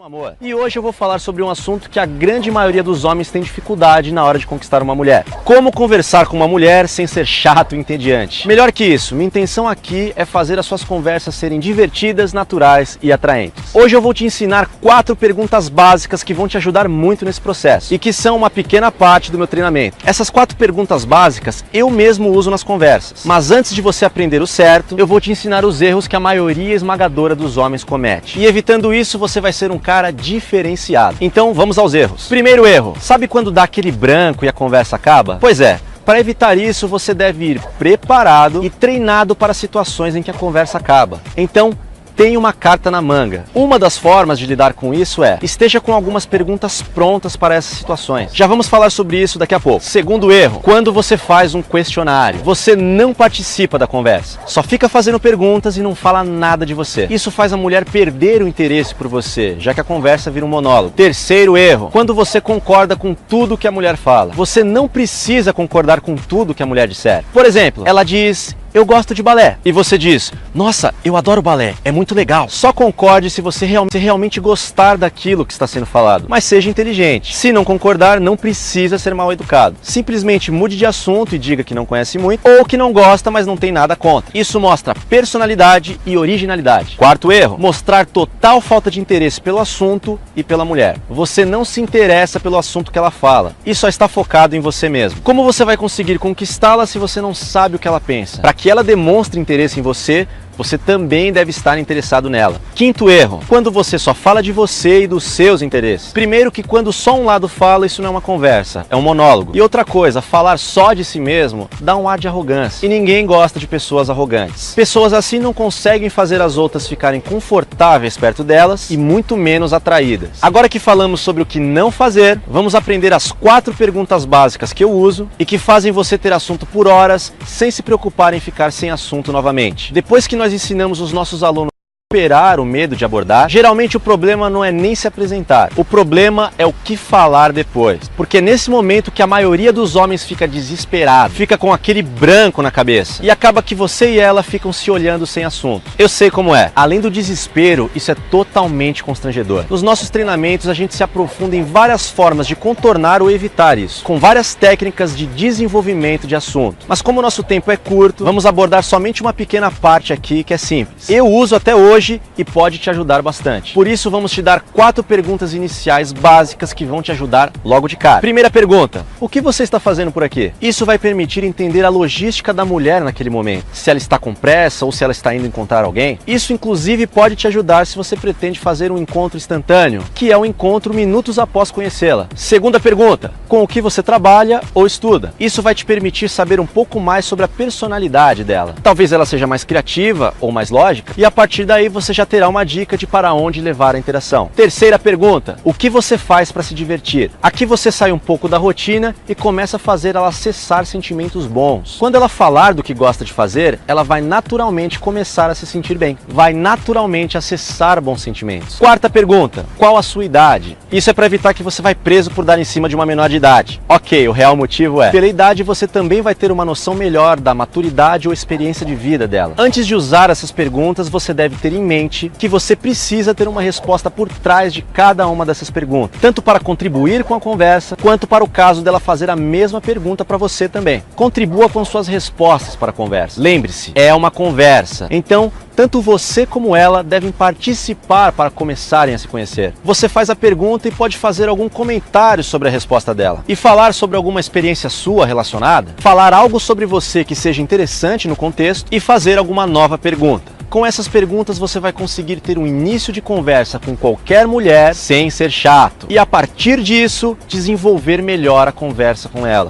amor. E hoje eu vou falar sobre um assunto que a grande maioria dos homens tem dificuldade na hora de conquistar uma mulher. Como conversar com uma mulher sem ser chato e entediante. Melhor que isso, minha intenção aqui é fazer as suas conversas serem divertidas, naturais e atraentes. Hoje eu vou te ensinar 4 perguntas básicas que vão te ajudar muito nesse processo e que são uma pequena parte do meu treinamento. Essas 4 perguntas básicas eu mesmo uso nas conversas, mas antes de você aprender o certo, eu vou te ensinar os erros que a maioria esmagadora dos homens comete. E evitando isso, você vai ser um cara diferenciado. Então vamos aos erros. Primeiro erro, sabe quando dá aquele branco e a conversa acaba? Pois é. Para evitar isso, você deve ir preparado e treinado para situações em que a conversa acaba. Então, tenha uma carta na manga. Uma das formas de lidar com isso é, esteja com algumas perguntas prontas para essas situações. Já vamos falar sobre isso daqui a pouco. Segundo erro, quando você faz um questionário, você não participa da conversa. Só fica fazendo perguntas e não fala nada de você. Isso faz a mulher perder o interesse por você, já que a conversa vira um monólogo. Terceiro erro, quando você concorda com tudo que a mulher fala. Você não precisa concordar com tudo que a mulher disser. Por exemplo, ela diz: eu gosto de balé. E você diz: nossa, eu adoro balé, é muito legal. Só concorde se você realmente gostar daquilo que está sendo falado. Mas seja inteligente. Se não concordar, não precisa ser mal educado. Simplesmente mude de assunto e diga que não conhece muito, ou que não gosta, mas não tem nada contra. Isso mostra personalidade e originalidade. Quarto erro, mostrar total falta de interesse pelo assunto e pela mulher. Você não se interessa pelo assunto que ela fala e só está focado em você mesmo. Como você vai conseguir conquistá-la se você não sabe o que ela pensa? Para que ela demonstre interesse em você, você também deve estar interessado nela. Quinto erro, quando você só fala de você e dos seus interesses. Primeiro que quando só um lado fala, isso não é uma conversa, é um monólogo. E outra coisa, falar só de si mesmo dá um ar de arrogância. E ninguém gosta de pessoas arrogantes. Pessoas assim não conseguem fazer as outras ficarem confortáveis perto delas e muito menos atraídas. Agora que falamos sobre o que não fazer, vamos aprender as 4 perguntas básicas que eu uso e que fazem você ter assunto por horas sem se preocupar em ficar sem assunto novamente. Depois que nós ensinamos os nossos alunos a superar o medo de abordar, geralmente o problema não é nem se apresentar, o problema é o que falar depois, porque é nesse momento que a maioria dos homens fica desesperado, fica com aquele branco na cabeça e acaba que você e ela ficam se olhando sem assunto. Eu sei como é, além do desespero, isso é totalmente constrangedor. Nos nossos treinamentos a gente se aprofunda em várias formas de contornar ou evitar isso, com várias técnicas de desenvolvimento de assunto, mas como o nosso tempo é curto, vamos abordar somente uma pequena parte aqui que é simples. Eu uso até hoje e pode te ajudar bastante. Por isso vamos te dar 4 perguntas iniciais básicas que vão te ajudar logo de cara. Primeira pergunta: o que você está fazendo por aqui? Isso vai permitir entender a logística da mulher naquele momento. Se ela está com pressa ou se ela está indo encontrar alguém. Isso inclusive pode te ajudar se você pretende fazer um encontro instantâneo, que é um encontro minutos após conhecê-la. Segunda pergunta: com o que você trabalha ou estuda? Isso vai te permitir saber um pouco mais sobre a personalidade dela. Talvez ela seja mais criativa ou mais lógica e a partir daí você já terá uma dica de para onde levar a interação. Terceira pergunta: o que você faz para se divertir? Aqui você sai um pouco da rotina e começa a fazer ela acessar sentimentos bons. Quando ela falar do que gosta de fazer, ela vai naturalmente começar a se sentir bem. Vai naturalmente acessar bons sentimentos. Quarta pergunta: qual a sua idade? Isso é para evitar que você vai preso por dar em cima de uma menor de idade. Ok, o real motivo é, pela idade você também vai ter uma noção melhor da maturidade ou experiência de vida dela. Antes de usar essas perguntas, você deve ter em mente que você precisa ter uma resposta por trás de cada uma dessas perguntas, tanto para contribuir com a conversa, quanto para o caso dela fazer a mesma pergunta para você também. Contribua com suas respostas para a conversa. Lembre-se, é uma conversa, então tanto você como ela devem participar para começarem a se conhecer. Você faz a pergunta e pode fazer algum comentário sobre a resposta dela. E falar sobre alguma experiência sua relacionada, falar algo sobre você que seja interessante no contexto e fazer alguma nova pergunta. Com essas perguntas você vai conseguir ter um início de conversa com qualquer mulher sem ser chato. E a partir disso, desenvolver melhor a conversa com ela.